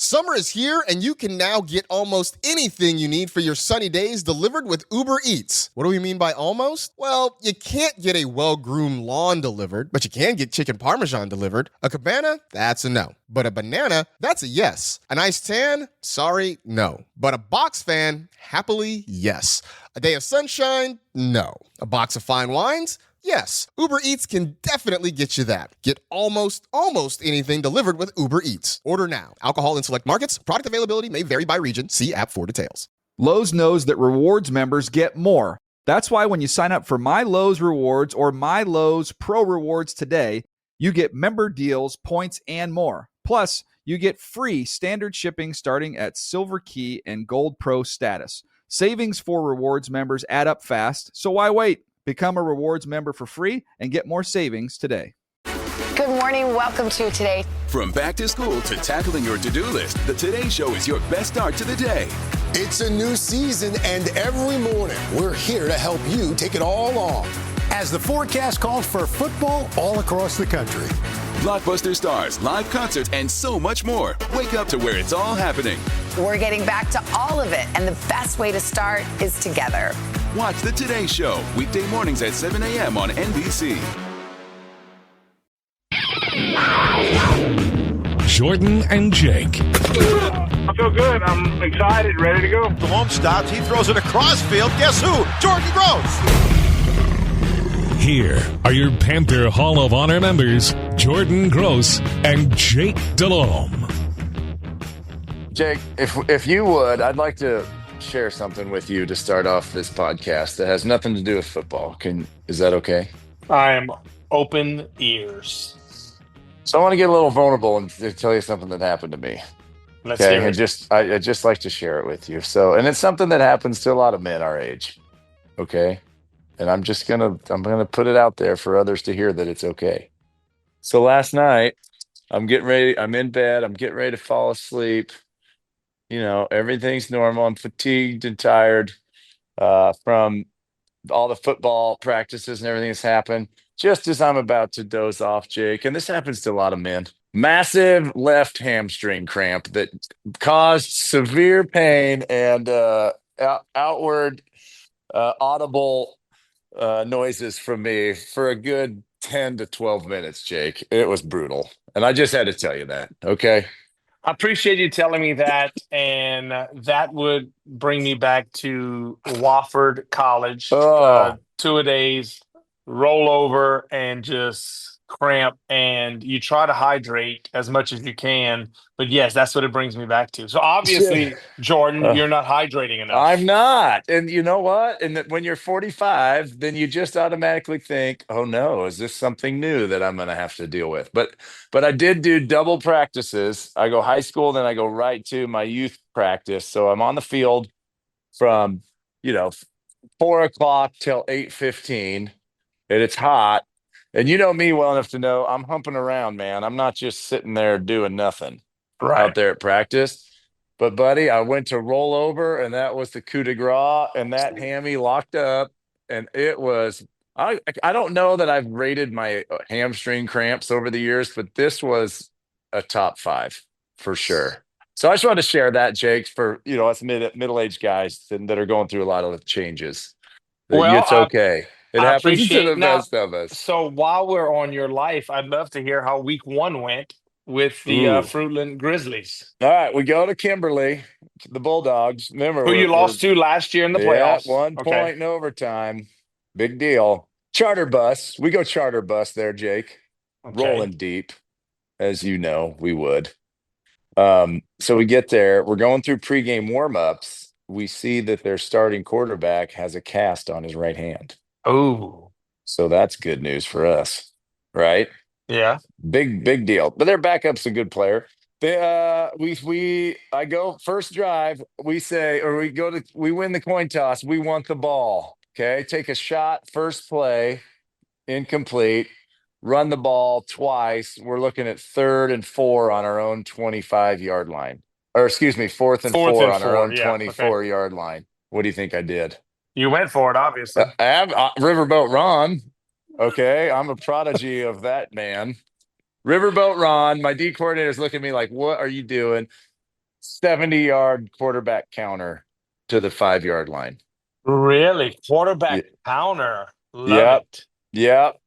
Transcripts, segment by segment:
Summer is here, and you can now get almost anything you need for your sunny days delivered with Uber Eats. What do we mean by almost? Well, you can't get a well-groomed lawn delivered, but you can get chicken parmesan delivered. A cabana? That's a no. But a banana? That's a yes. A nice tan? Sorry, no. But a box fan? Happily, yes. A day of sunshine? No. A box of fine wines? Yes, Uber Eats can definitely get you that. Get almost anything delivered with Uber Eats. Order now. Alcohol in select markets. Product availability may vary by region. See app for details. Lowe's knows that rewards members get more. That's why when you sign up for My Lowe's Rewards or My Lowe's Pro Rewards today, you get member deals, points, and more. Plus, you get free standard shipping starting at Silver Key and Gold Pro status. Savings for rewards members add up fast, so why wait? Become a rewards member for free and get more savings today. Good morning. Welcome to Today. From back to school to tackling your to-do list, the Today Show is your best start to the day. It's a new season, and every morning we're here to help you take it all on as the forecast calls for football all across the country. Blockbuster stars, live concerts, and so much more. Wake up to where it's all happening. We're getting back to all of it, and the best way to start is together. Watch the Today Show, weekday mornings at 7 a.m. on NBC. Jordan and Jake. I feel good. I'm excited, ready to go. DeLome stops. He throws it across field. Guess who? Jordan Gross. Here are your Panther Hall of Honor members, Jordan Gross and Jake DeLome. Jake, if you would, I'd like to share something with you to start off this podcast that has nothing to do with football. Is that okay? I am open ears. So I want to get a little vulnerable and tell you something that happened to me. Let's hear it. I just like to share it with you. So, and it's something that happens to a lot of men our age. Okay. And I'm gonna put it out there for others to hear that it's okay. So last night, I'm getting ready. I'm in bed. I'm getting ready to fall asleep. You know, everything's normal. I'm fatigued and tired from all the football practices and everything that's happened. Just as I'm about to doze off, Jake, and this happens to a lot of men, massive left hamstring cramp that caused severe pain and outward audible noises from me for a good 10 to 12 minutes, Jake. It was brutal. And I just had to tell you that. Okay. I appreciate you telling me that. And that would bring me back to Wofford College. 2-a-days, roll over and just cramp, and you try to hydrate as much as you can. But yes, that's what it brings me back to. So obviously, Jordan, you're not hydrating enough. I'm not. And you know what? And when you're 45, then you just automatically think, oh no, is this something new that I'm going to have to deal with? But I did do double practices. I go high school, then I go right to my youth practice. So I'm on the field from, 4:00 till 8:15, and it's hot. And you know me well enough to know I'm humping around, man. I'm not just sitting there doing nothing out there at practice. But, buddy, I went to roll over, and that was the coup de grace, and that hammy locked up. And it was – I don't know that I've rated my hamstring cramps over the years, but this was a top 5 for sure. So I just wanted to share that, Jake, for, us middle-aged guys that are going through a lot of changes. Well, it's okay. It happens to the best of us. So while we're on your life, I'd love to hear how week 1 went with the Fruitland Grizzlies. All right, we go to Kimberly, the Bulldogs. Remember who you lost to last year in the playoffs. 1 point in overtime. Big deal. Charter bus. We go charter bus there, Jake. Okay. Rolling deep, as you know we would. So we get there. We're going through pregame warm-ups. We see that their starting quarterback has a cast on his right hand. Oh, so that's good news for us, right? Yeah, big deal. But their backup's a good player. I go first drive. We win the coin toss. We want the ball. Okay, take a shot. First play, incomplete. Run the ball twice. We're looking at 3rd and 4 on our own 25-yard line, or excuse me, 4th and 4 on our own 24-yard line. What do you think I did? You went for it, obviously. Riverboat Ron. Okay, I'm a prodigy of that man. Riverboat Ron. My D coordinator's looking at me like, what are you doing? 70-yard quarterback counter to the 5-yard line. Really? Quarterback counter. Love Yep. it. Yep.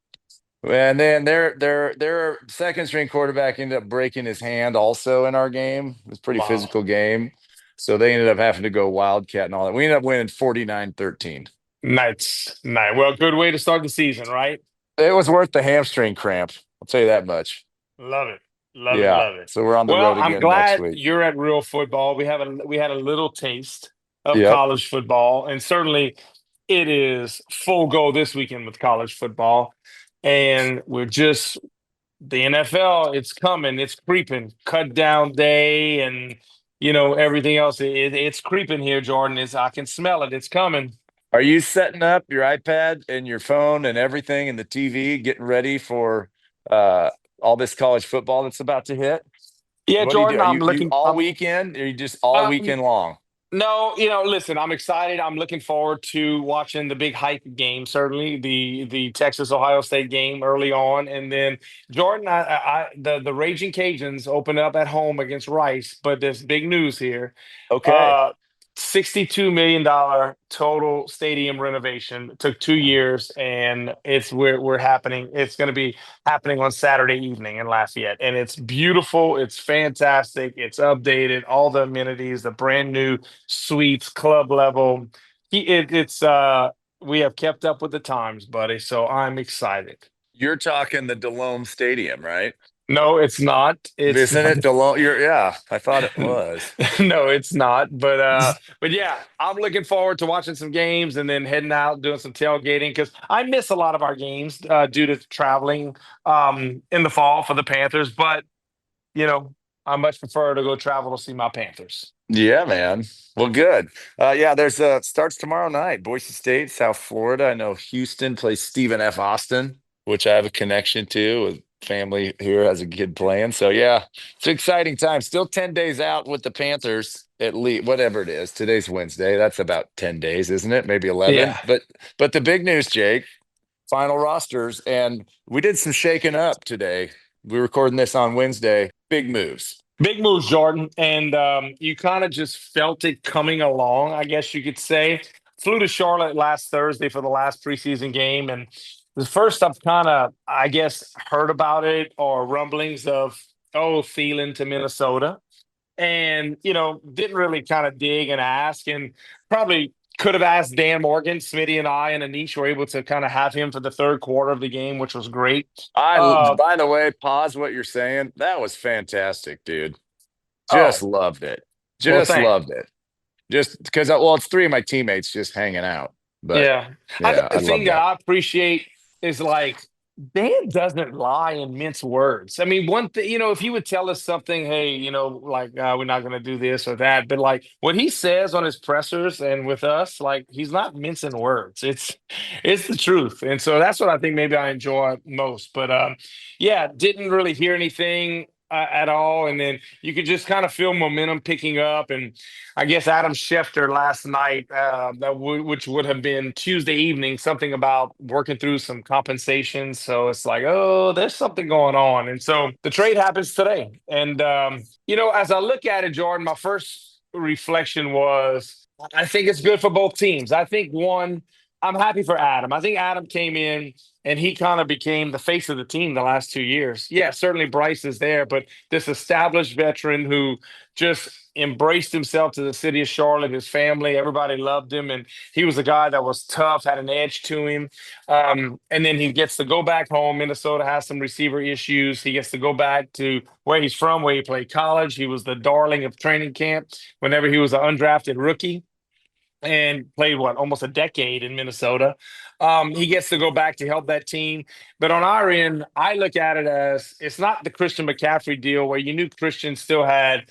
And then their second string quarterback ended up breaking his hand also in our game. It was a pretty physical game. So they ended up having to go Wildcat and all that. We ended up winning 49-13. Nice. Well, good way to start the season, right? It was worth the hamstring cramp. I'll tell you that much. Love it. Love it. So we're on the Well, road I'm again next glad week. you're at real football. We had a little taste of Yep. college football, and certainly it is full go this weekend with college football. And the NFL, it's coming, it's creeping, cut down day, and everything else. It's creeping here, Jordan. I can smell it. It's coming. Are you setting up your iPad and your phone and everything and the TV, getting ready for all this college football that's about to hit? Yeah, What Jordan, do you do? I'm looking all weekend, or are you just all weekend long? No, listen, I'm excited. I'm looking forward to watching the big hype game, certainly the Texas Ohio State game early on. And then Jordan, the Raging Cajuns open up at home against Rice, but there's big news here. Okay. $62 million total stadium renovation. It took 2 years, and we're happening. It's going to be happening on Saturday evening in Lafayette, and it's beautiful. It's fantastic. It's updated, all the amenities, the brand new suites, club level. We have kept up with the times, buddy. So I'm excited. You're talking the Delome Stadium, right? No, it's not. Isn't it Delome? I thought it was. No, it's not. But yeah, I'm looking forward to watching some games and then heading out doing some tailgating because I miss a lot of our games due to traveling in the fall for the Panthers. But I much prefer to go travel to see my Panthers. Yeah, man. Well, good. There's starts tomorrow night. Boise State, South Florida. I know Houston plays Stephen F. Austin, which I have a connection to. With family here has a kid playing. So yeah, it's an exciting time. Still 10 days out with the Panthers, at least, whatever it is. Today's Wednesday. That's about 10 days, isn't it? Maybe 11. Yeah. But the big news, Jake, final rosters, and we did some shaking up today. We're recording this on Wednesday. Big moves. Big moves, Jordan. And you kind of just felt it coming along, I guess you could say. Flew to Charlotte last Thursday for the last preseason game. And the first I've kind of, I guess, heard about it or rumblings of, Thielen to Minnesota. And, didn't really kind of dig and ask, and probably could have asked Dan Morgan. Smitty and I and Anish were able to kind of have him for the third quarter of the game, which was great. By the way, pause what you're saying. That was fantastic, dude. Just loved it. Loved it. Just because, it's three of my teammates just hanging out. But yeah. I think the thing that I appreciate is Dan doesn't lie and mince words. I mean, one thing, if he would tell us something, hey, we're not going to do this or that, but what he says on his pressers and with us, he's not mincing words. It's the truth. And so that's what I think maybe I enjoy most. But didn't really hear anything at all. And then you could just kind of feel momentum picking up. And I guess Adam Schefter last night, which would have been Tuesday evening, something about working through some compensation. So it's there's something going on. And so the trade happens today. And, as I look at it, Jordan, my first reflection was, I think it's good for both teams. I think I'm happy for Adam. I think Adam came in and he kind of became the face of the team the last 2 years. Yeah, certainly Bryce is there, but this established veteran who just embraced himself to the city of Charlotte, his family, everybody loved him. And he was a guy that was tough, had an edge to him. And then he gets to go back home. Minnesota has some receiver issues. He gets to go back to where he's from, where he played college. He was the darling of training camp whenever he was an undrafted rookie. And played almost a decade in Minnesota. He gets to go back to help that team. But on our end, I look at it as it's not the Christian McCaffrey deal where you knew Christian still had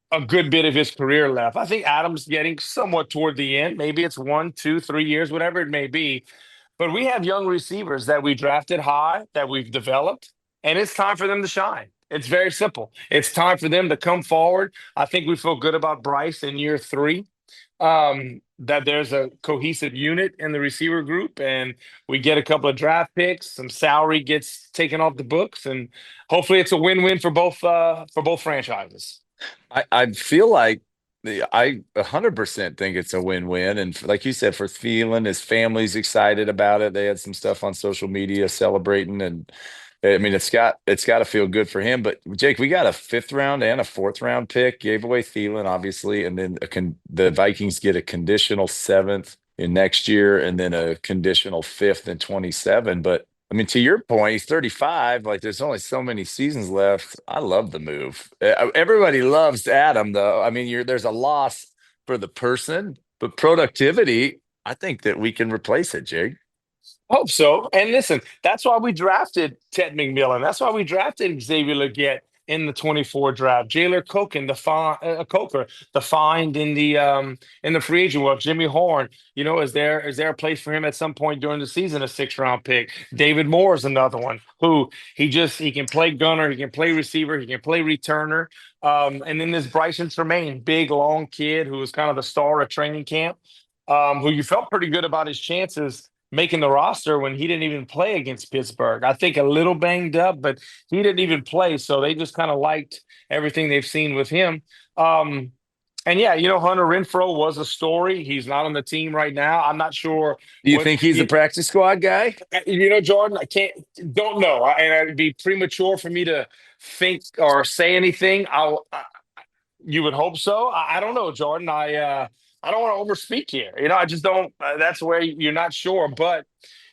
a good bit of his career left. I think Adam's getting somewhat toward the end. Maybe it's 1, 2, 3 years, whatever it may be. But we have young receivers that we drafted high, that we've developed, and it's time for them to shine. It's very simple. It's time for them to come forward. I think we feel good about Bryce in year 3. That there's a cohesive unit in the receiver group, and we get a couple of draft picks, some salary gets taken off the books, and hopefully it's a win-win for both franchises. I feel like I 100% think it's a win-win. And like you said, for Thielen, his family's excited about it. They had some stuff on social media celebrating, and I mean, it's got to feel good for him. But Jake, we got a 5th round and a 4th round pick. Gave away Thielen, obviously, and then the Vikings get a conditional 7th in next year, and then a conditional 5th in 27. But I mean, to your point, he's 35. Like, there's only so many seasons left. I love the move. Everybody loves Adam, though. I mean, there's a loss for the person, but productivity, I think that we can replace it, Jake. Hope so. And listen, that's why we drafted Ted McMillan. That's why we drafted Xavier Leggett in the 24 draft. Jailer Coker, the find in the free agent world. Jimmy Horn, is there a place for him at some point during the season? A 6th round pick. David Moore is another one who he can play gunner, he can play receiver, he can play returner. And then there's Bryson Tremaine, big long kid who was kind of the star of training camp. Who you felt pretty good about his chances making the roster when he didn't even play against Pittsburgh. I think a little banged up, but he didn't even play. So they just kind of liked everything they've seen with him. And yeah, Hunter Renfrow was a story. He's not on the team right now. I'm not sure. Do you think he's a practice squad guy? Jordan, don't know. And it'd be premature for me to think or say anything. You would hope so. I don't know, Jordan. I don't want to overspeak here. I just don't. That's where you're not sure. But,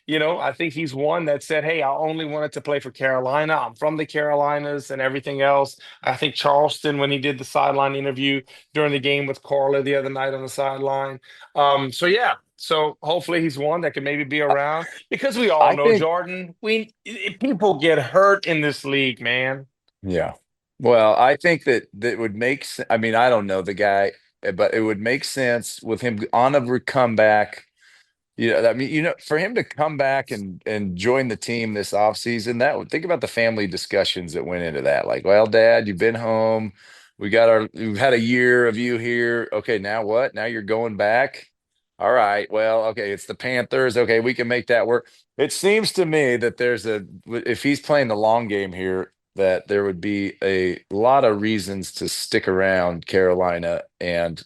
I think he's one that said, hey, I only wanted to play for Carolina. I'm from the Carolinas and everything else. I think Charleston, when he did the sideline interview during the game with Carla the other night on the sideline. So, yeah. So hopefully he's one that can maybe be around, because we all know, Jordan, people get hurt in this league, man. Yeah. Well, I think that would make sense. I mean, I don't know the guy, but it would make sense with him on a comeback. I mean, for him to come back and join the team this offseason, think about the family discussions that went into that. Like, well, Dad, you've been home. We've had a year of you here. Okay, now what? Now you're going back. All right. Well, okay, it's the Panthers. Okay, we can make that work. It seems to me that if he's playing the long game here, that there would be a lot of reasons to stick around Carolina and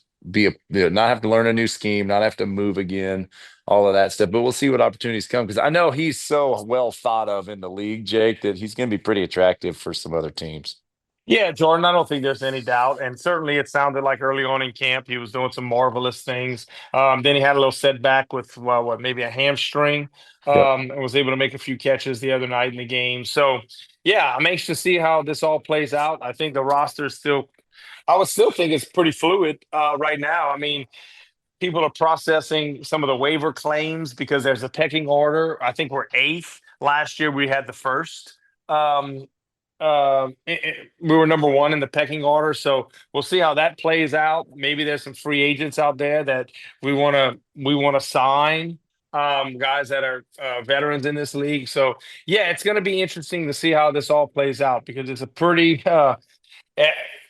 not have to learn a new scheme, not have to move again, all of that stuff. But we'll see what opportunities come, because I know he's so well thought of in the league, Jake, that he's going to be pretty attractive for some other teams. Yeah, Jordan, I don't think there's any doubt. And certainly it sounded like early on in camp he was doing some marvelous things. Then he had a little setback with, maybe a hamstring, and was able to make a few catches the other night in the game. So, yeah, I'm anxious to see how this all plays out. I think the roster I would still think it's pretty fluid right now. I mean, people are processing some of the waiver claims because there's a pecking order. I think we're 8th. Last year we had the 1st. We were number 1 in the pecking order, so we'll see how that plays out. Maybe there's some free agents out there that we want to sign, guys that are veterans in this league. So yeah, it's going to be interesting to see how this all plays out, because it's a pretty.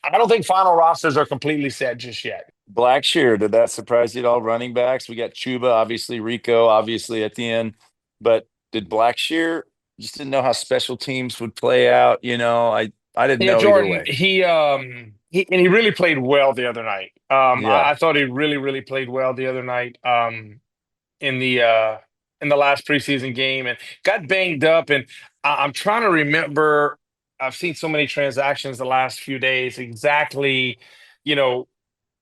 I don't think final rosters are completely set just yet. Blackshear, did that surprise you at all? Running backs, we got Chuba, obviously Rico, obviously at the end, but did Blackshear? Just didn't know how special teams would play out. I didn't know Jordan, either way. He really played well the other night. Yeah. I thought he really, really played well the other night in the last preseason game, and got banged up. And I'm trying to remember. I've seen so many transactions the last few days. Exactly,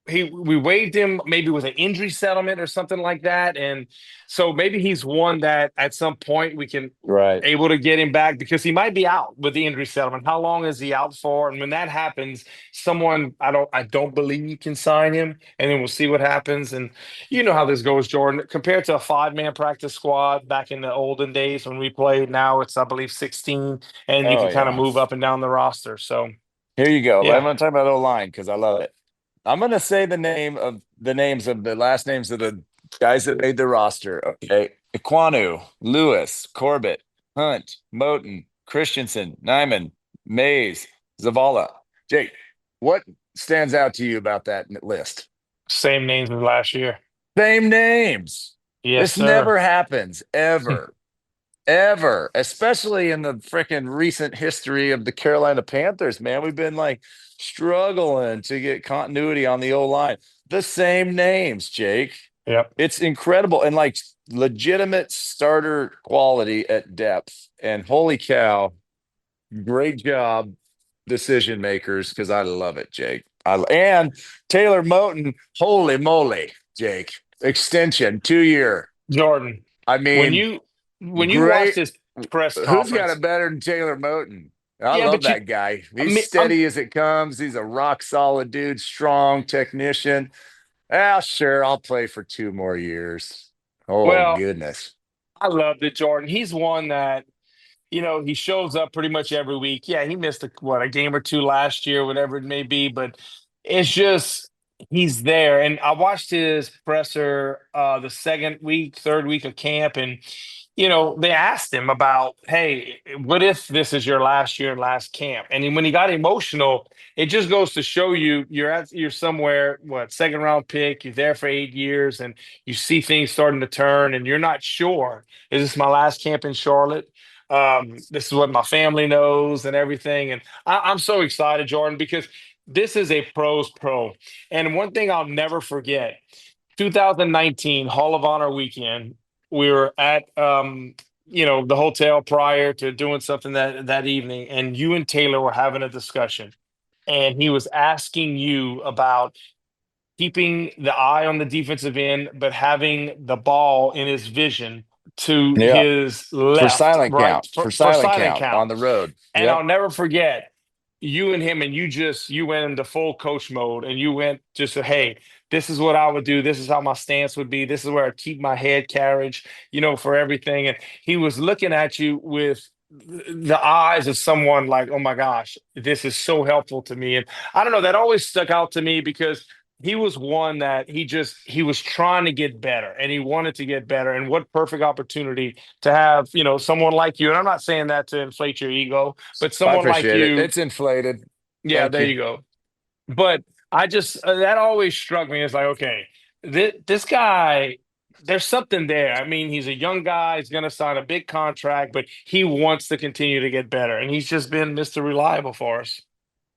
we waived him maybe with an injury settlement or something like that, and so maybe he's one that at some point we can able to get him back, because he might be out with the injury settlement. How long is he out for? And when that happens, I don't believe you can sign him, and then we'll see what happens. And you know how this goes, Jordan. Compared to a 5-man practice squad back in the olden days when we played, now it's, I believe, 16, and you can kind of move up and down the roster. So here you go. Yeah. I'm going to talk about O-line because I love it. I'm going to say the names of the last names of the guys that made the roster. Okay. Iquanu, Lewis, Corbett, Hunt, Moten, Christensen, Nyman, Mays, Zavala. Jake, what stands out to you about that list? Same names as last year. Same names. Yes, this never happens, ever. ever, especially in the freaking recent history of the Carolina Panthers, man. We've been like struggling to get continuity on the O-line. The same names, Jake. Yep. It's incredible. And like legitimate starter quality at depth. And holy cow, great job, decision makers, because I love it, Jake. And Taylor Moton, holy moly, Jake. Extension, 2-year. Jordan, I mean, when you watch great. this press Who's got conference, it better than Taylor Moton? I yeah, love but that guy. I He's mean, steady as it comes. He's a rock solid dude, strong technician. Sure, I'll play for 2 more years. Oh, well, goodness. I loved it, Jordan. He's one that, he shows up pretty much every week. Yeah, he missed a game or two last year, whatever it may be, but it's just he's there. And I watched his presser the third week of camp, and they asked him about, hey, what if this is your last year, last camp? And when he got emotional, it just goes to show you you're somewhere, second round pick, you're there for 8 years, and you see things starting to turn, and you're not sure, is this my last camp in Charlotte? This is what my family knows and everything. And I'm so excited, Jordan, because this is a pro's pro. And one thing I'll never forget, 2019 Hall of Honor weekend, we were at the hotel prior to doing something that evening, and you and Taylor were having a discussion, and he was asking you about keeping the eye on the defensive end, but having the ball in his vision to Yeah. his For left, silent right, count. for silent silent count on the road. And Yep. I'll never forget you and him, and you went into full coach mode, and you went just, hey, this is what I would do. This is how my stance would be. This is where I keep my head carriage, for everything. And he was looking at you with the eyes of someone like, oh my gosh, this is so helpful to me. And I don't know, that always stuck out to me because he was one that he was trying to get better, and he wanted to get better. And what perfect opportunity to have, someone like you. And I'm not saying that to inflate your ego, but I someone like appreciate you. it. It's inflated. Yeah, Thank there you. you go. But I just, that always struck me as like, okay, this guy, there's something there. I mean, he's a young guy. He's going to sign a big contract, but he wants to continue to get better. And he's just been Mr. Reliable for us.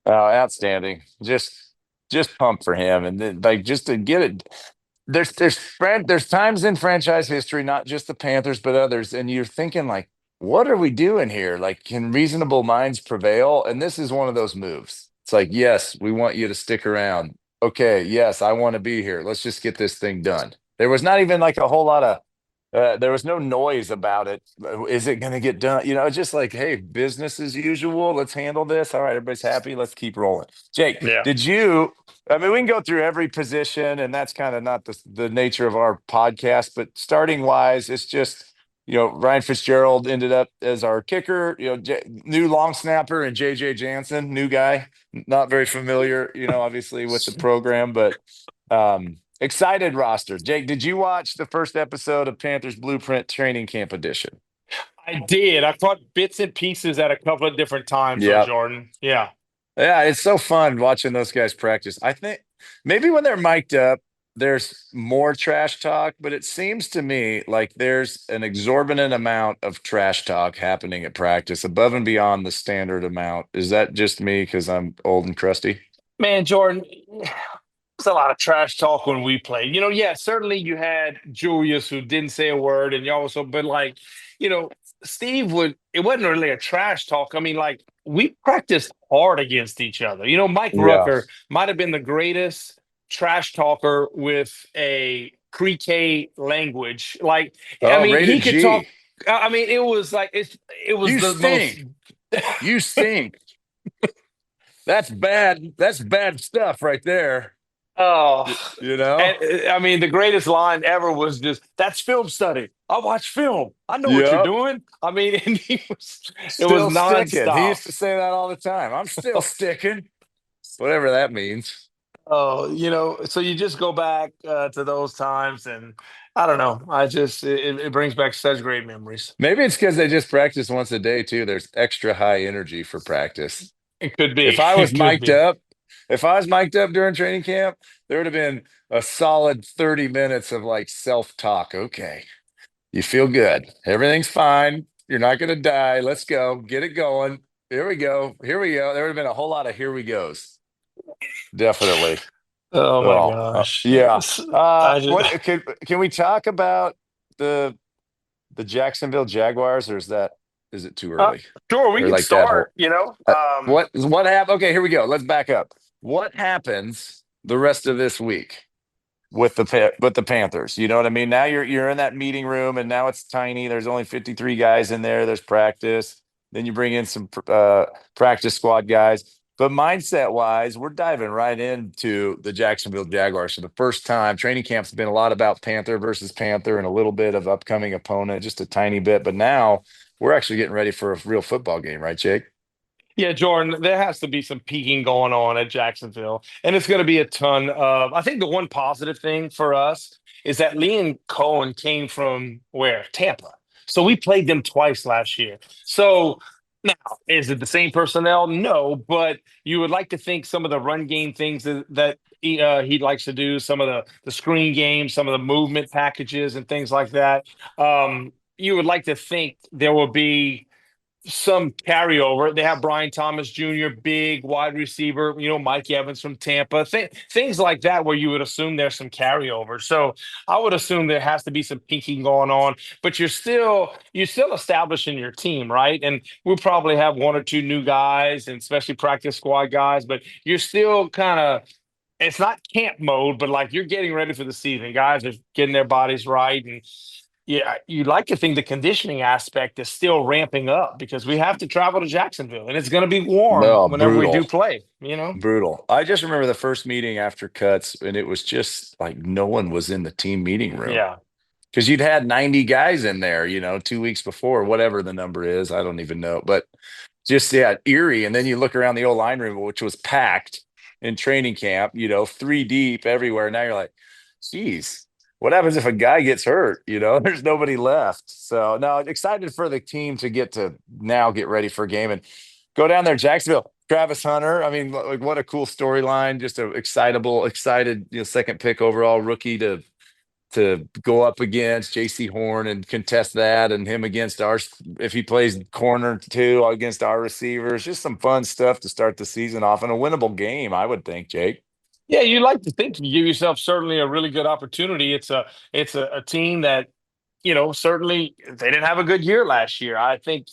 Oh, outstanding. Just pumped for him. And then, like, just to get it. There's times in franchise history, not just the Panthers, but others. And you're thinking like, what are we doing here? Like, can reasonable minds prevail? And this is one of those moves. It's like, yes, we want you to stick around. Okay, yes, I want to be here. Let's just get this thing done. There was not even like a whole lot of there was no noise about it. Is it going to get done? It's just like, hey, business as usual. Let's handle this. All right, everybody's happy. Let's keep rolling. Jake, Yeah. we can go through every position, and that's kind of not the nature of our podcast, but starting wise, it's just, Ryan Fitzgerald ended up as our kicker, new long snapper, and JJ Jansen, new guy, not very familiar, obviously with the program, but excited roster. Jake, did you watch the first episode of Panthers Blueprint Training Camp Edition? I did. I caught bits and pieces at a couple of different times, Yep. Jordan. Yeah. Yeah, it's so fun watching those guys practice. I think maybe when they're mic'd up, there's more trash talk, but it seems to me like there's an exorbitant amount of trash talk happening at practice above and beyond the standard amount. Is that just me because I'm old and crusty? Man, Jordan, was a lot of trash talk when we played. Yeah, certainly you had Julius who didn't say a word, and you also, but like, Steve it wasn't really a trash talk. I mean, like, we practiced hard against each other. Mike Rucker might have been the greatest trash talker with a pre-K language. Like, I mean, he could talk. I mean, it was like, it was you the stink. most. You stink. That's bad. That's bad stuff right there. Oh, And, I mean, the greatest line ever was just, "That's film study. I watch film. I know what you're doing." I mean, and it was nonstop. He used to say that all the time. I'm still sticking, whatever that means. Oh, so you just go back to those times, and I don't know. It brings back such great memories. Maybe it's because they just practice once a day too. There's extra high energy for practice. It could be. If I was mic'd up during training camp, there would have been a solid 30 minutes of like self-talk. Okay, you feel good. Everything's fine. You're not going to die. Let's go. Get it going. Here we go. Here we go. There would have been a whole lot of here we goes. Definitely. Oh my gosh. Yeah. I just, What can we talk about the Jacksonville Jaguars, or is it too early? sure, we Or can like that whole start, you know. what happened? Okay, here we go. Let's back up. What happens the rest of this week with the Panthers? You know what I mean? Now you're in that meeting room, and now it's tiny. There's only 53 guys in there. There's practice. Then you bring in some practice squad guys. But mindset-wise, we're diving right into the Jacksonville Jaguars for the first time. Training camp's been a lot about Panther versus Panther and a little bit of upcoming opponent, just a tiny bit. But now we're actually getting ready for a real football game, right, Jake? Yeah, Jordan, there has to be some peaking going on at Jacksonville. And it's going to be a ton of, I think the one positive thing for us is that Liam Cohen came from where? Tampa. So we played them twice last year. So now, is it the same personnel? No, but you would like to think some of the run game things that he likes to do, some of the screen games, some of the movement packages and things like that. You would like to think there will be some carryover. They have Brian Thomas Jr., big wide receiver, Mike Evans from Tampa, things like that, where you would assume there's some carryover. So I would assume there has to be some peaking going on, but you're still establishing your team, right? And we'll probably have one or two new guys, and especially practice squad guys, but you're still kind of, it's not camp mode, but like you're getting ready for the season. Guys are getting their bodies right. And yeah, you'd like to think the conditioning aspect is still ramping up because we have to travel to Jacksonville and it's going to be warm whenever we do play, Brutal. I just remember the first meeting after cuts, and it was just like no one was in the team meeting room. Yeah. Because you'd had 90 guys in there, 2 weeks before, whatever the number is. I don't even know. But just, eerie. And then you look around the old line room, which was packed in training camp, 3 deep everywhere. Now you're like, geez. What happens if a guy gets hurt? There's nobody left. So no, excited for the team to get ready for a game and go down there. Jacksonville, Travis Hunter. I mean, like, what a cool storyline. Just a excited, second pick overall rookie to go up against J.C. Horn and contest that, and him against if he plays corner too against our receivers. Just some fun stuff to start the season off, and a winnable game, I would think, Jake. Yeah, you like to think you give yourself certainly a really good opportunity. It's a team that, certainly they didn't have a good year last year. I think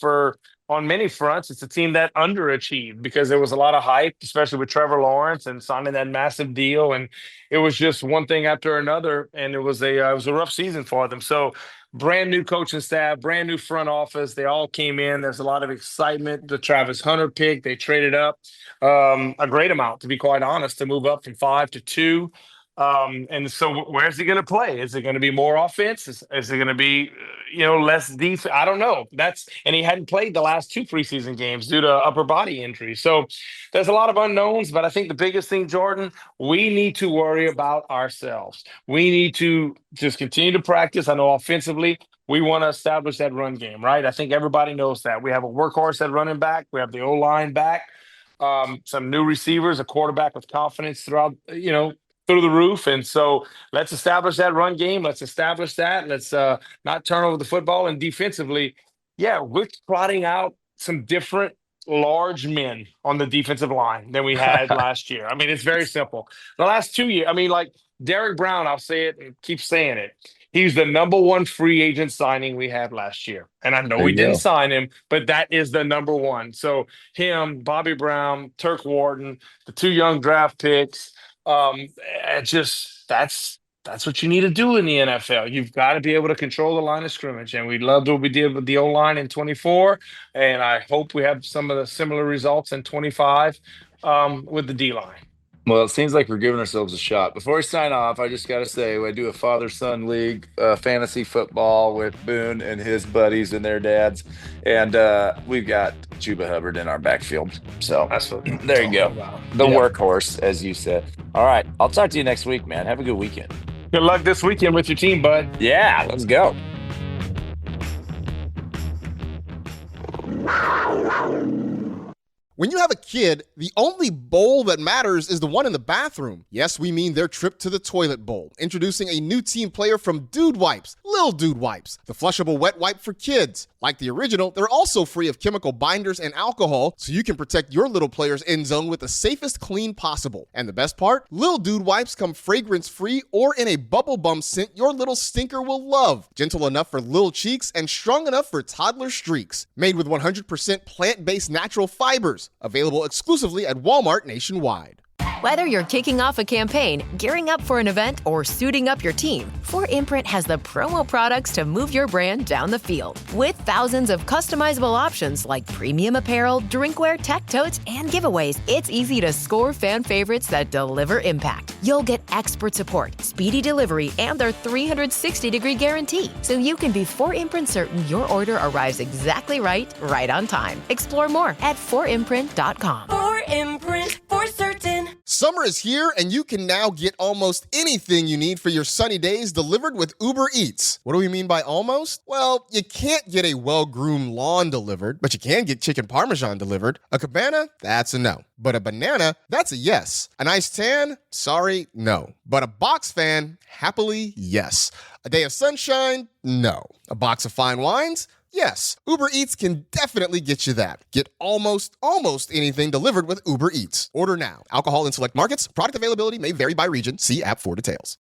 on many fronts, it's a team that underachieved because there was a lot of hype, especially with Trevor Lawrence and signing that massive deal. And it was just one thing after another. And it was a rough season for them. So brand new coaching staff, brand new front office. They all came in. There's a lot of excitement. The Travis Hunter pick, they traded up a great amount, to be quite honest, to move up from 5 to 2. And so where's he going to play? Is it going to be more offense? Is it going to be, less defense? I don't know. And he hadn't played the last 2 preseason games due to upper body injury. So there's a lot of unknowns, but I think the biggest thing, Jordan, we need to worry about ourselves. We need to just continue to practice. I know offensively, we want to establish that run game, right? I think everybody knows that. We have a workhorse at running back. We have the O-line back, some new receivers, a quarterback with confidence throughout, through the roof. And so let's establish that run game. Let's establish that. Let's not turn over the football. And defensively, we're trotting out some different large men on the defensive line than we had last year. I mean, it's very simple. The last 2 years, like Derek Brown, I'll say it and keep saying it. He's the number one free agent signing we had last year. And I know we didn't sign him, but that is the number one. So him, Bobby Brown, Turk Wharton, the 2 young draft picks, that's what you need to do in the NFL. You've got to be able to control the line of scrimmage, and we loved what we did with the O-line in 24, and I hope we have some of the similar results in 25 with the D-line. Well, it seems like we're giving ourselves a shot. Before we sign off, I just got to say, I do a father-son league, fantasy football with Boone and his buddies and their dads. And we've got Chuba Hubbard in our backfield. So there you go. The workhorse, as you said. All right. I'll talk to you next week, man. Have a good weekend. Good luck this weekend with your team, bud. Yeah, let's go. When you have a kid, the only bowl that matters is the one in the bathroom. Yes, we mean their trip to the toilet bowl. Introducing a new team player from Dude Wipes. Lil Dude wipes, the flushable wet wipe for kids. Like the original, they're also free of chemical binders and alcohol, so you can protect your little player's end zone with the safest clean possible. And the best part? Lil Dude wipes come fragrance-free or in a bubble bum scent your little stinker will love. Gentle enough for little cheeks and strong enough for toddler streaks. Made with 100% plant-based natural fibers. Available exclusively at Walmart nationwide. Whether you're kicking off a campaign, gearing up for an event, or suiting up your team, 4imprint has the promo products to move your brand down the field. With thousands of customizable options like premium apparel, drinkware, tech totes, and giveaways, it's easy to score fan favorites that deliver impact. You'll get expert support, speedy delivery, and their 360-degree guarantee, so you can be 4imprint certain your order arrives exactly right on time. Explore more at 4imprint.com. 4imprint, for certain. Summer is here, and you can now get almost anything you need for your sunny days delivered with Uber Eats. What do we mean by almost? Well, you can't get a well-groomed lawn delivered, but you can get chicken parmesan delivered. A cabana? That's a no. But a banana? That's a yes. A nice tan? Sorry, no. But a box fan? Happily, yes. A day of sunshine? No. A box of fine wines? Yes, Uber Eats can definitely get you that. Get almost anything delivered with Uber Eats. Order now. Alcohol in select markets. Product availability may vary by region. See app for details.